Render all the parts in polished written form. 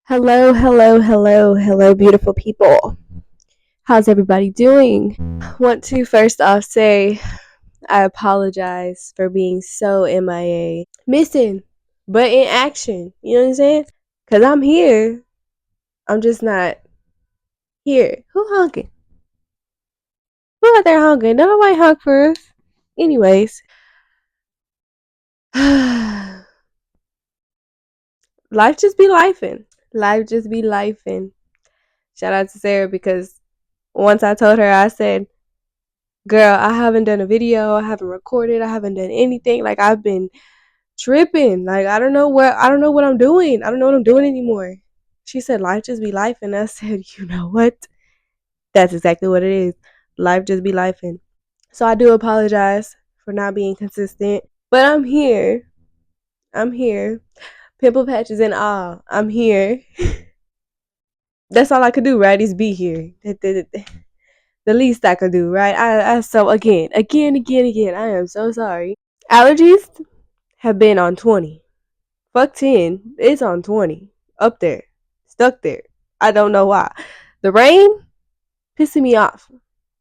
Hello, hello, hello, hello, beautiful people. How's everybody doing? Want to first off say I apologize for being so MIA. Missing, but in action. You know what I'm saying? Because I'm here. I'm just not here. Who honking? Who out there honking? Don't nobody honk for us. Anyways. Life just be lifing. Life just be lifing. Shout out to Sarah because once I told her, I said, girl, I haven't done a video, I haven't recorded, I haven't done anything. Like I've been tripping. Like I don't know what I'm doing. I don't know what I'm doing anymore. She said life just be life, and I said, you know what? That's exactly what it is. Life just be lifing. So I do apologize for not being consistent. But I'm here. I'm here. Pimple patches and all. I'm here. That's all I could do, right? Is be here. The least I could do, right? I so again. I am so sorry. Allergies have been on 20. Fuck 10. It's on 20. Up there. Stuck there. I don't know why. The rain pissing me off.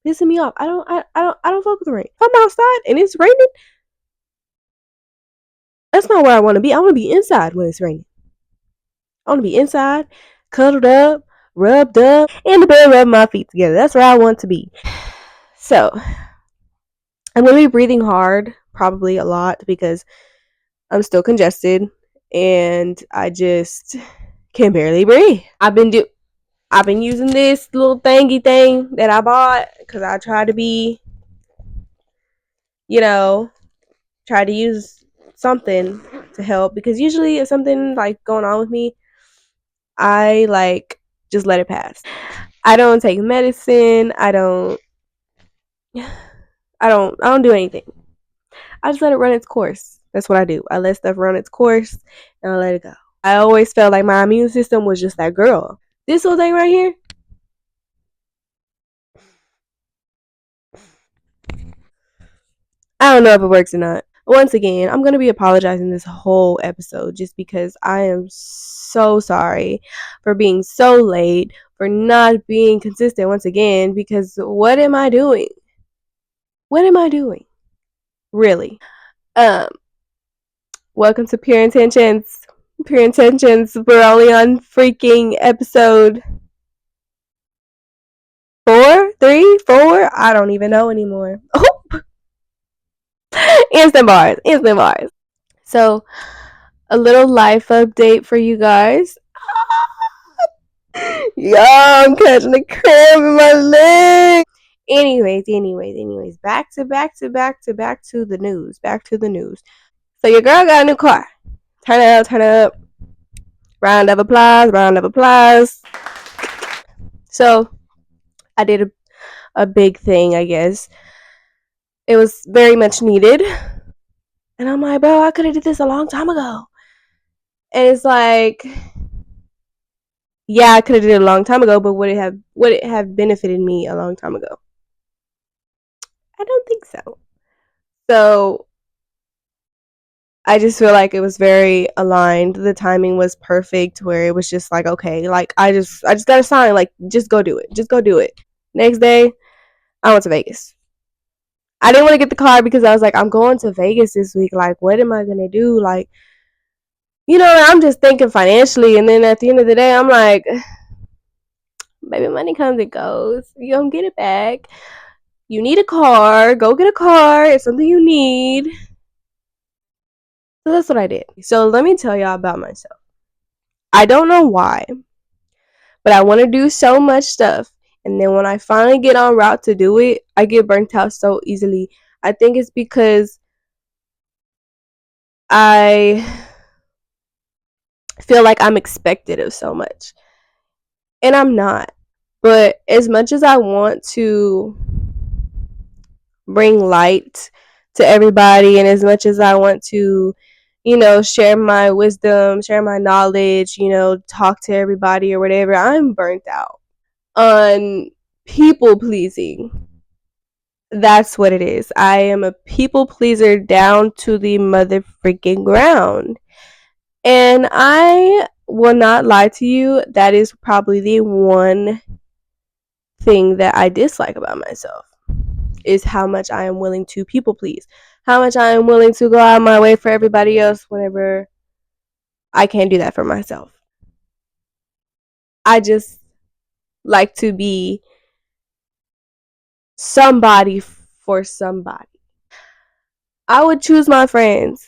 Pissing me off. I don't fuck with the rain. If I'm outside and it's raining, that's not where I want to be. I want to be inside when it's raining. I want to be inside, cuddled up, rubbed up, in the bed rubbing my feet together. That's where I want to be. So, I'm going to be breathing hard, probably a lot, because I'm still congested and I just can barely breathe. I've been using this little thingy thing that I bought because I try to be, try to use something to help, because usually if something like going on with me, I like just let it pass. I don't take medicine. I don't do anything. I just let it run its course. That's what I do. I let stuff run its course and I let it go. I always felt like my immune system was just that girl. This little thing right here, I don't know if it works or not. Once again, I'm going to be apologizing this whole episode just because I am so sorry for being so late, for not being consistent once again, because what am I doing? What am I doing? Really? Um, Welcome to Pure Intentions. Pure Intentions. We're only on freaking episode 4, 3, 4. I don't even know anymore. Oh, instant bars, instant bars. So, a little life update for you guys. Yeah, I'm catching a cramp in my leg. Anyways, back to the news. Back to the news. So your girl got a new car. Turn it up, turn it up. Round of applause, round of applause. So I did a big thing, I guess. It was very much needed. And I'm like, bro, I could have did this a long time ago. And it's like, yeah, I could have did it a long time ago, but would it have benefited me a long time ago? I don't think so. So I just feel like it was very aligned. The timing was perfect where it was just like, okay, like I just got a sign, like just go do it. Just go do it. Next day, I went to Vegas. I didn't want to get the car because I was like, I'm going to Vegas this week. Like, what am I gonna do? Like, I'm just thinking financially, and then at the end of the day, I'm like, baby, money comes and goes. You don't get it back. You need a car. Go get a car. It's something you need. So that's what I did. So let me tell y'all about myself. I don't know why, but I want to do so much stuff. And then when I finally get on route to do it, I get burnt out so easily. I think it's because I feel like I'm expected of so much. And I'm not. But as much as I want to bring light to everybody, and as much as I want to, share my wisdom, share my knowledge, talk to everybody or whatever, I'm burnt out on people pleasing. That's what it is. I am a people pleaser down to the mother freaking ground. And I will not lie to you, that is probably the one thing that I dislike about myself, is how much I am willing to people please, how much I am willing to go out of my way for everybody else whenever I can't do that for myself. I just like to be somebody for somebody. I would choose my friends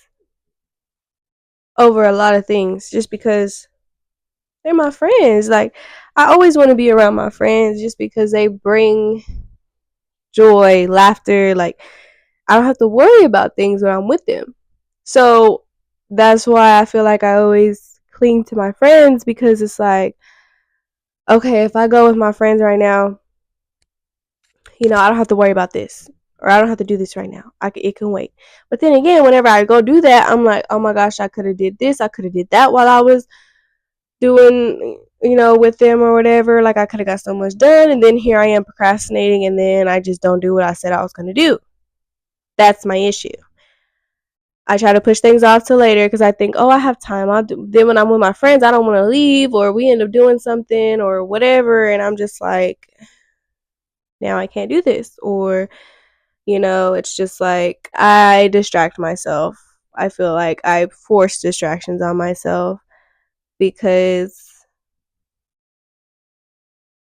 over a lot of things just because they're my friends. Like, I always want to be around my friends just because they bring joy, laughter. Like, I don't have to worry about things when I'm with them. So that's why I feel like I always cling to my friends, because it's like, okay, if I go with my friends right now, I don't have to worry about this, or I don't have to do this right now. It can wait. But then again, whenever I go do that, I'm like, oh my gosh, I could have did this, I could have did that while I was doing, with them or whatever. Like, I could have got so much done, and then here I am procrastinating, and then I just don't do what I said I was going to do. That's my issue. I try to push things off to later because I think, oh, I have time. I'll do. Then when I'm with my friends, I don't want to leave, or we end up doing something or whatever, and I'm just like, now I can't do this, or it's just like I distract myself. I feel like I force distractions on myself because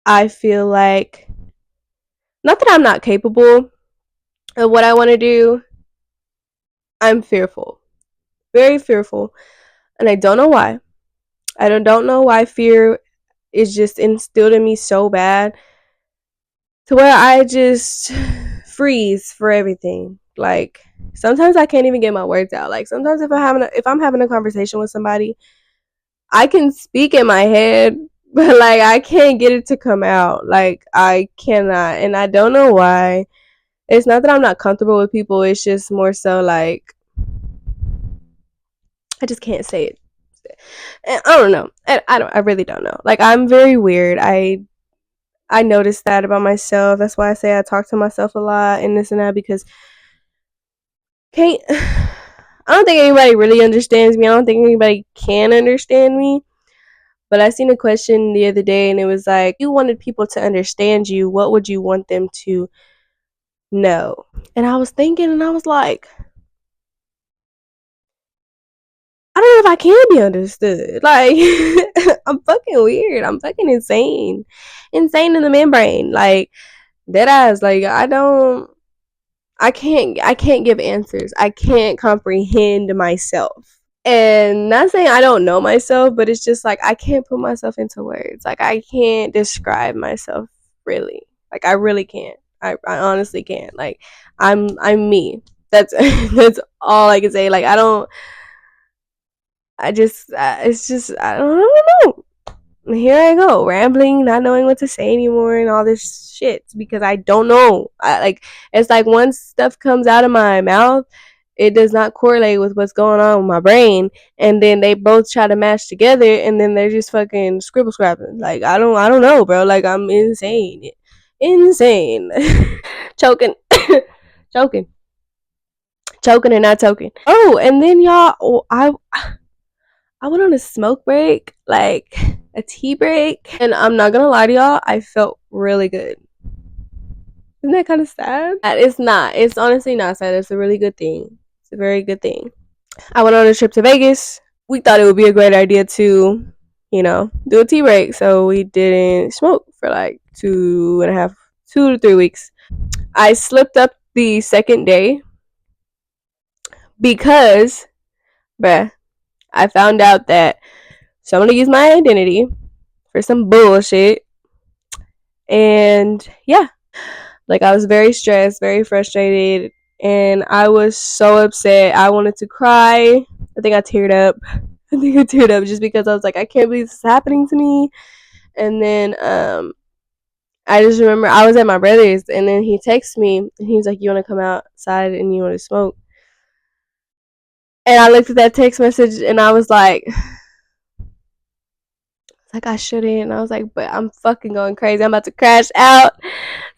I feel like, not that I'm not capable of what I want to do, I'm fearful, very fearful, and I don't know why. I don't know why fear is just instilled in me so bad, to where I just freeze for everything. Like, sometimes I can't even get my words out. Like, sometimes if I'm having a conversation with somebody, I can speak in my head, but like I can't get it to come out. Like, I cannot, and I don't know why. It's not that I'm not comfortable with people. It's just more so like I just can't say it. And I don't know. I really don't know. Like, I'm very weird. I noticed that about myself. That's why I say I talk to myself a lot and this and that, because can't I don't think anybody really understands me. I don't think anybody can understand me. But I seen a question the other day, and it was like, if you wanted people to understand you, what would you want them to know? And I was thinking, and I was like, I don't know if I can be understood. Like, I'm fucking weird. I'm fucking insane. Insane in the membrane. Like, dead ass. Like, I can't give answers. I can't comprehend myself. And not saying I don't know myself, but it's just like I can't put myself into words. Like, I can't describe myself, really. Like, I really can't. I honestly can't. Like, I'm me. That's that's all I can say. Like, I don't. I just it's just I don't know. Here I go, rambling, not knowing what to say anymore, and all this shit because I don't know. It's like once stuff comes out of my mouth, it does not correlate with what's going on with my brain, and then they both try to match together, and then they're just fucking scribble scrapping. Like, I don't know, bro. Like, I'm insane, insane, choking, choking, choking, and not choking. Oh, and then y'all, I went on a smoke break, like a tea break, and I'm not gonna lie to y'all, I felt really good. Isn't that kind of sad? It's not. It's honestly not sad. It's a really good thing. It's a very good thing. I went on a trip to Vegas. We thought it would be a great idea to, do a tea break, so we didn't smoke for like 2 to 3 weeks. I slipped up the second day because, bruh, I found out that somebody used my identity for some bullshit. And yeah, like, I was very stressed, very frustrated, and I was so upset. I wanted to cry. I think I teared up. I think I teared up just because I was like, I can't believe this is happening to me. And then I just remember I was at my brother's, and then he texted me, and he was like, you want to come outside and you want to smoke? And I looked at that text message, and I was like, I shouldn't. And I was like, but I'm fucking going crazy. I'm about to crash out.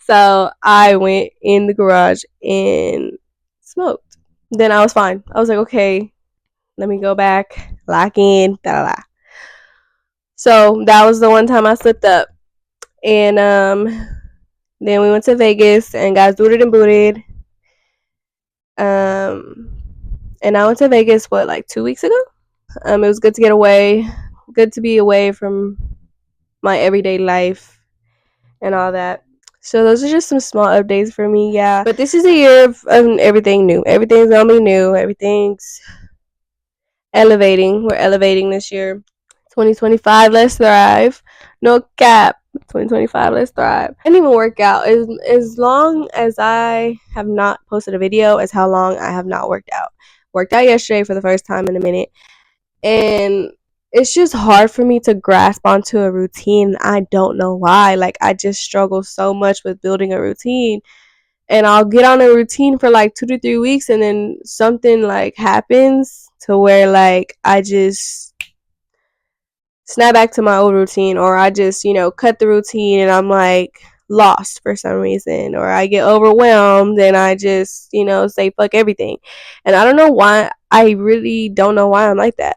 So I went in the garage and smoked. Then I was fine. I was like, okay, let me go back, lock in, da da da. So that was the one time I slipped up. And then we went to Vegas and got zooted and booted. And I went to Vegas like 2 weeks ago. It was good to get away, good to be away from my everyday life and all that. So those are just some small updates for me, yeah. But this is a year of everything new. Everything's gonna be new. Everything's elevating. We're elevating this year. 2025, let's thrive. No cap. 2025, let's thrive. I didn't even work out. As long as I have not posted a video, as how long I have not worked out. Worked out yesterday for the first time in a minute. And it's just hard for me to grasp onto a routine. I don't know why. Like, I just struggle so much with building a routine. And I'll get on a routine for like 2 to 3 weeks, and then something like happens to where like I just snap back to my old routine, or I just, cut the routine and I'm like lost for some reason, or I get overwhelmed and I just, say fuck everything. And I don't know why. I really don't know why I'm like that.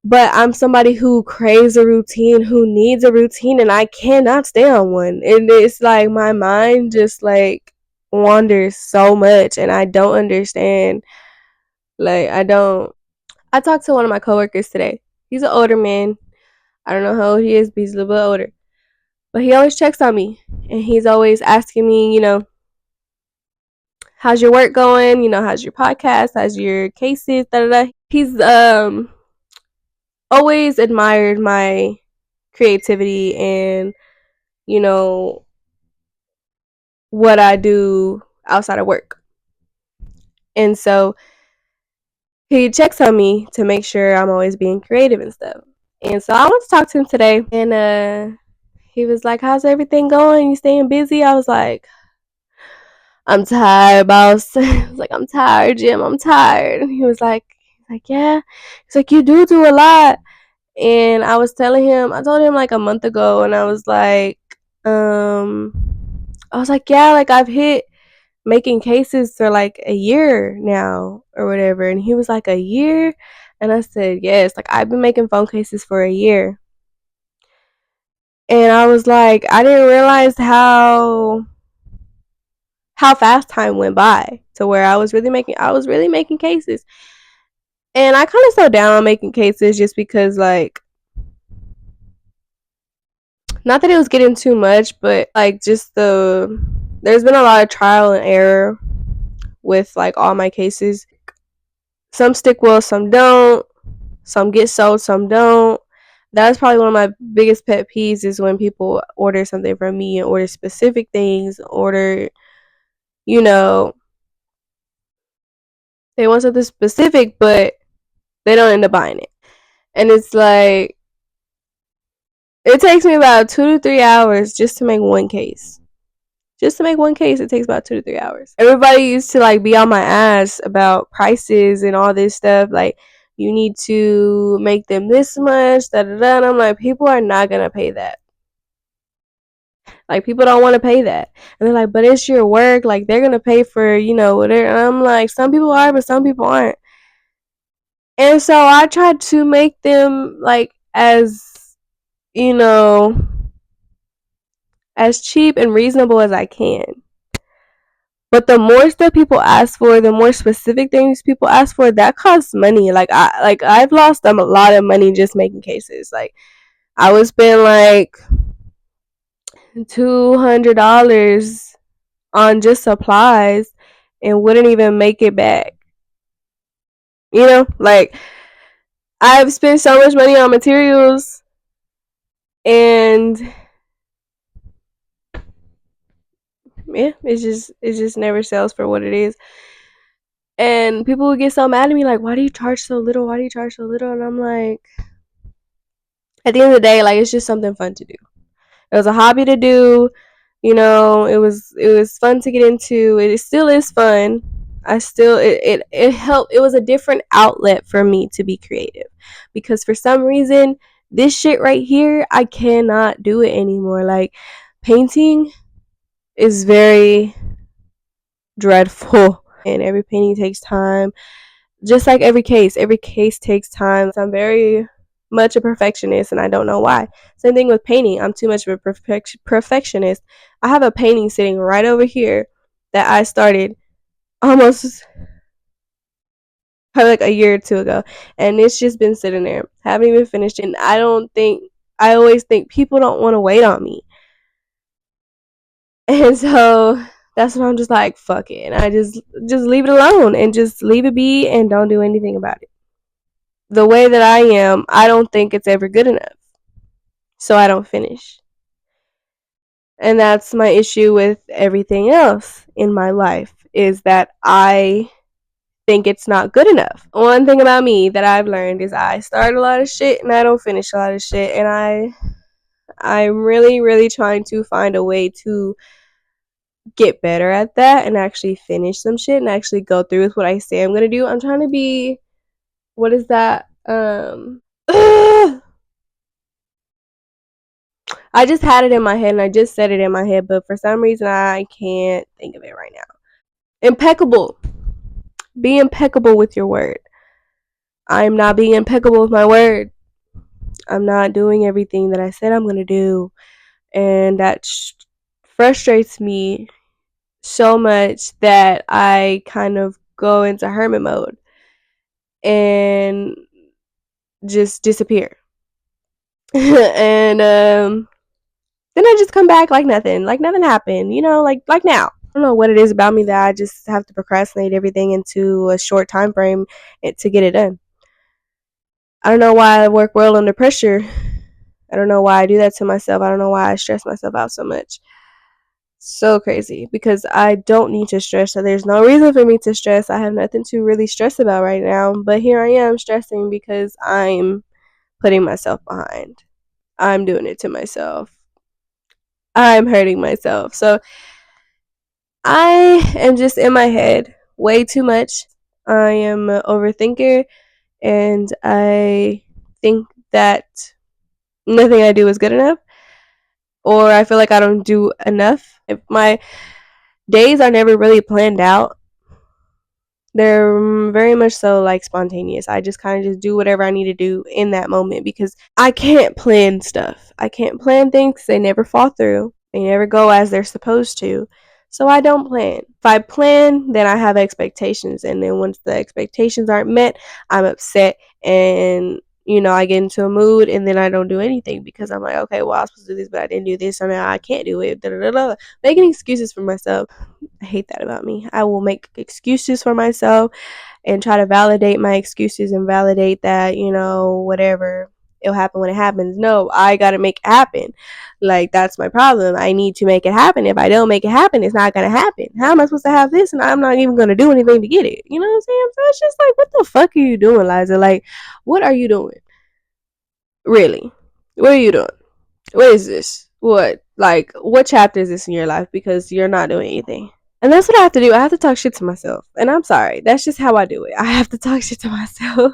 But I'm somebody who craves a routine, who needs a routine, and I cannot stay on one. And it's like my mind just like wanders so much, and I don't understand. Like, I don't. I talked to one of my coworkers today. He's an older man. I don't know how old he is, but he's a little bit older. But he always checks on me, and he's always asking me, how's your work going? How's your podcast? How's your cases? Da, da, da. He's always admired my creativity and, you know, what I do outside of work. And so he checks on me to make sure I'm always being creative and stuff. And so I went to talk to him today, and he was like, how's everything going? You staying busy? I was like, I'm tired, boss. I was like, I'm tired, Jim. I'm tired. And he was like, yeah. He's like, you do a lot. And I told him like a month ago, and I was like, yeah, like I've hit making cases for like a year now or whatever. And he was like, a year? And I said, yes, like I've been making phone cases for a year. And I was like, I didn't realize how fast time went by to where I was really making cases. And I kind of slowed down on making cases just because, like, not that it was getting too much, but like just there's been a lot of trial and error with like all my cases. Some stick well, some don't. Some get sold, some don't. That's probably one of my biggest pet peeves, is when people order something from me and order specific things, you know, they want something specific, but they don't end up buying it. And it's like, it takes me about 2 to 3 hours just to make one case. Just to make one case, it takes about 2 to 3 hours. Everybody used to like be on my ass about prices and all this stuff. Like, you need to make them this much, da da da. And I'm like, people are not gonna pay that. Like, people don't want to pay that. And they're like, but it's your work. Like, they're gonna pay for, whatever. And I'm like, some people are, but some people aren't. And so I tried to make them like you know, as cheap and reasonable as I can. But the more stuff people ask for, the more specific things people ask for, that costs money. I've lost a lot of money just making cases. Like, I would spend like $200 on just supplies and wouldn't even make it back. Like, I've spent so much money on materials, and yeah, it just never sells for what it is. And people would get so mad at me, like, why do you charge so little? Why do you charge so little? And I'm like, at the end of the day, like, it's just something fun to do. It was a hobby to do. It was fun to get into. It still is fun. It helped. It was a different outlet for me to be creative, because for some reason, this shit right here, I cannot do it anymore. Like, painting is very dreadful, and every painting takes time. Just like every case takes time. I'm very much a perfectionist, and I don't know why. Same thing with painting. I'm too much of a perfectionist. I have a painting sitting right over here that I started almost probably like a year or two ago, and it's just been sitting there. Haven't even finished it. And I always think people don't want to wait on me. And so that's when I'm just like, fuck it. And I just leave it alone and just leave it be and don't do anything about it. The way that I am, I don't think it's ever good enough. So I don't finish. And that's my issue with everything else in my life, is that I think it's not good enough. One thing about me that I've learned is I start a lot of shit and I don't finish a lot of shit, and I'm really really trying to find a way to get better at that and actually finish some shit and actually go through with what I say I'm going to do. I'm trying to be, what is that? I just had it in my head and I just said it in my head, but for some reason I can't think of it right now. Impeccable. Be impeccable with your word. I'm not being impeccable with my word. I'm not doing everything that I said I'm going to do. And that frustrates me so much that I kind of go into hermit mode and just disappear. And then I just come back like nothing happened, like now. I don't know what it is about me that I just have to procrastinate everything into a short time frame to get it done. I don't know why I work well under pressure. I don't know why I do that to myself. I don't know why I stress myself out so much. So crazy, because I don't need to stress. So there's no reason for me to stress. I have nothing to really stress about right now. But here I am stressing because I'm putting myself behind. I'm doing it to myself. I'm hurting myself. So I am just in my head way too much. I am an overthinker, and I think that nothing I do is good enough, or I feel like I don't do enough. If my days are never really planned out, they're very much so like spontaneous. I just kind of just do whatever I need to do in that moment because I can't plan stuff. I can't plan things. They never fall through. They never go as they're supposed to. So I don't plan. If I plan, then I have expectations. And then once the expectations aren't met, I'm upset. And, I get into a mood and then I don't do anything because I'm like, okay, well, I was supposed to do this, but I didn't do this. So now I can't do it. Da-da-da-da. Making excuses for myself. I hate that about me. I will make excuses for myself and try to validate my excuses and validate that, whatever, it'll happen when it happens. No, I gotta make it happen. Like, that's my problem. I need to make it happen. If I don't make it happen, it's not gonna happen. How am I supposed to have this and I'm not even gonna do anything to get it? You know what I'm saying? So it's just like, what the fuck are you doing, Liza? Like, what are you doing? Really? What are you doing? What is this? What? Like, what chapter is this in your life? Because you're not doing anything. And that's what I have to do. I have to talk shit to myself. And I'm sorry. That's just how I do it. I have to talk shit to myself.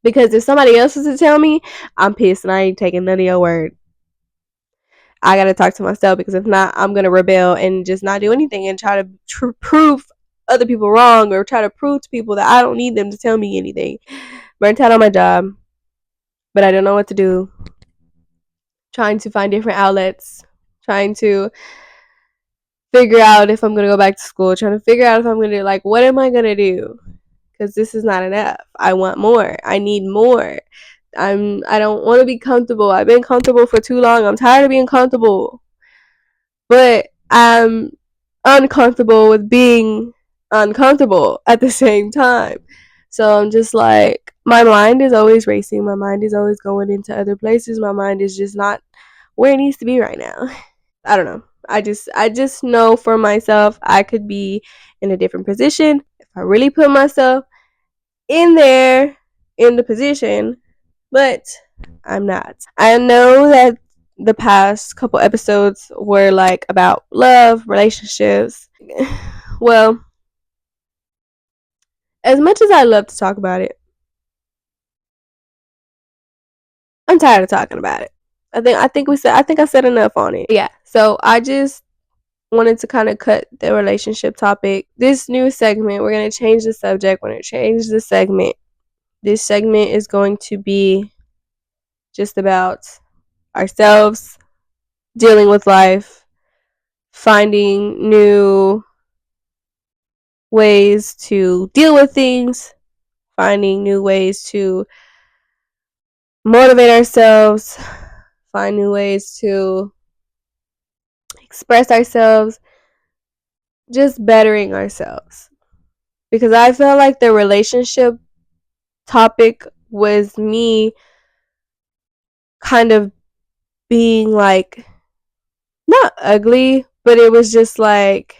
Because if somebody else is to tell me, I'm pissed and I ain't taking none of your word. I gotta talk to myself because if not, I'm gonna rebel and just not do anything and try to prove other people wrong or try to prove to people that I don't need them to tell me anything. Burnt out on my job, but I don't know what to do. Trying to find different outlets, trying to figure out if I'm gonna go back to school, trying to figure out if I'm gonna, like, what am I gonna do? Because this is not enough. I want more. I need more. I don't want to be comfortable. I've been comfortable for too long. I'm tired of being comfortable. But I'm uncomfortable with being uncomfortable at the same time. So I'm just like, my mind is always racing. My mind is always going into other places. My mind is just not where it needs to be right now. I don't know. I just know for myself I could be in a different position if I really put myself in there in the position, but I'm not. I know that the past couple episodes were like about love, relationships. Well, as much as I love to talk about it, I'm tired of talking about it. I think I said enough on it. Yeah. So I just wanted to kind of cut the relationship topic. This new segment, we're gonna change the subject. We're gonna change the segment This segment is going to be just about ourselves, dealing with life, finding new ways to deal with things, finding new ways to motivate ourselves, find new ways to express ourselves, just bettering ourselves. Because I feel like the relationship topic was me kind of being like, not ugly, but it was just like,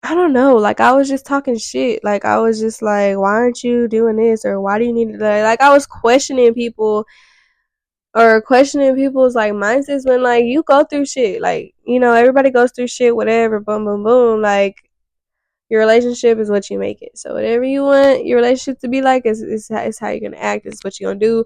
I don't know, like I was just talking shit. Like I was just like, why aren't you doing this? Or why do you need to, like I was questioning people or questioning people's like mindsets when like you go through shit. Like, you know, everybody goes through shit, whatever, boom, boom, boom. Like your relationship is what you make it. So whatever you want your relationship to be like is how you're gonna act. It's what you're gonna do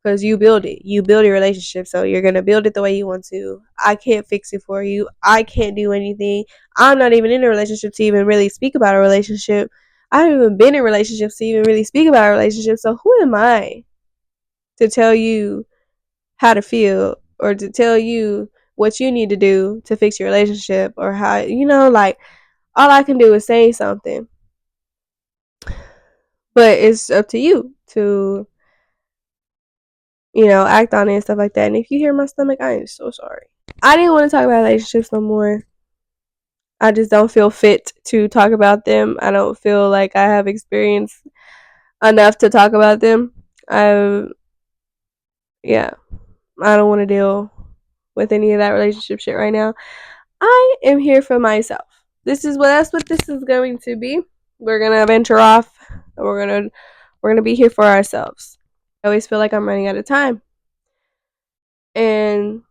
because you build it. You build your relationship, so you're gonna build it the way you want to. I can't fix it for you. I can't do anything. I'm not even in a relationship to even really speak about a relationship. I haven't even been in relationships to even really speak about a relationship. So who am I to tell you how to feel or to tell you what you need to do to fix your relationship or how, you know, like all I can do is say something. But it's up to you to, you know, act on it and stuff like that. And if you hear my stomach, I am so sorry. I didn't want to talk about relationships no more. I just don't feel fit to talk about them. I don't feel like I have experience enough to talk about them. Yeah, I don't want to deal with any of that relationship shit right now. I am here for myself. That's what this is going to be. We're gonna venture off and we're gonna be here for ourselves. I always feel like I'm running out of time. And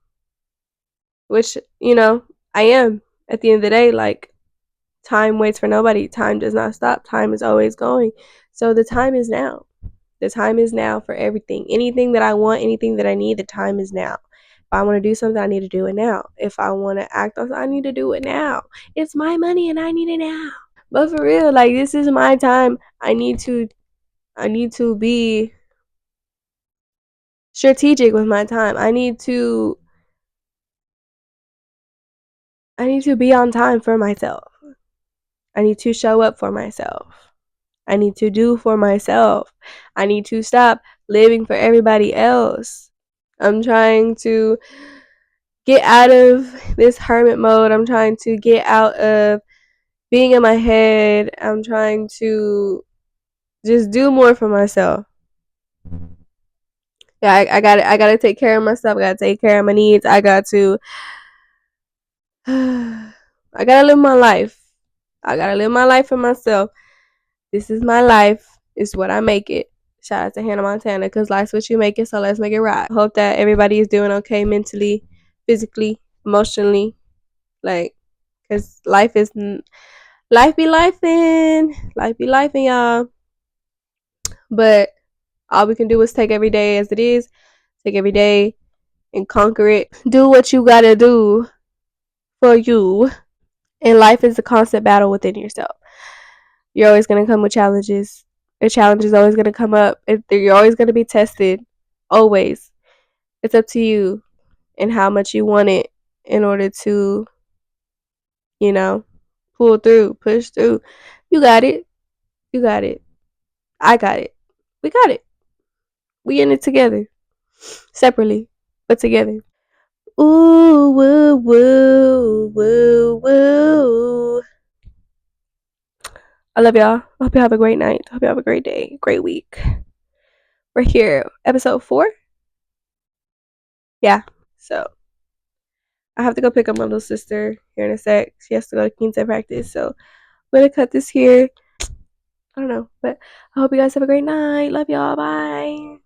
which, you know, I am at the end of the day, like time waits for nobody. Time does not stop. Time is always going. So the time is now. The time is now for everything. Anything that I want, anything that I need, the time is now. If I want to do something, I need to do it now. If I want to act on something, I need to do it now. It's my money and I need it now. But for real, like this is my time. I need to be strategic with my time. I need to be on time for myself. I need to show up for myself. I need to do for myself. I need to stop living for everybody else. I'm trying to get out of this hermit mode. I'm trying to get out of being in my head. I'm trying to just do more for myself. Yeah, I gotta take care of myself. I gotta take care of my needs. I gotta live my life. I gotta live my life for myself. This is my life. It's what I make it. Shout out to Hannah Montana, because life's what you make it, so let's make it right. Hope that everybody is doing okay mentally, physically, emotionally. Like, because life be lifing. Life be lifing, y'all. But all we can do is take every day as it is, take every day and conquer it. Do what you gotta do for you. And life is a constant battle within yourself. You're always gonna come with challenges. A challenge is always gonna come up. You're always gonna be tested. Always. It's up to you and how much you want it in order to, you know, pull through, push through. You got it. You got it. I got it. We got it. We in it together. Separately, but together. Ooh, woo, woo, woo, woo. I love y'all. I hope you have a great night. I hope you have a great day, great week. We're here, episode 4. Yeah. So I have to go pick up my little sister here in a sec. She has to go to Quince practice. So I'm gonna cut this here. I don't know, but I hope you guys have a great night. Love y'all. Bye.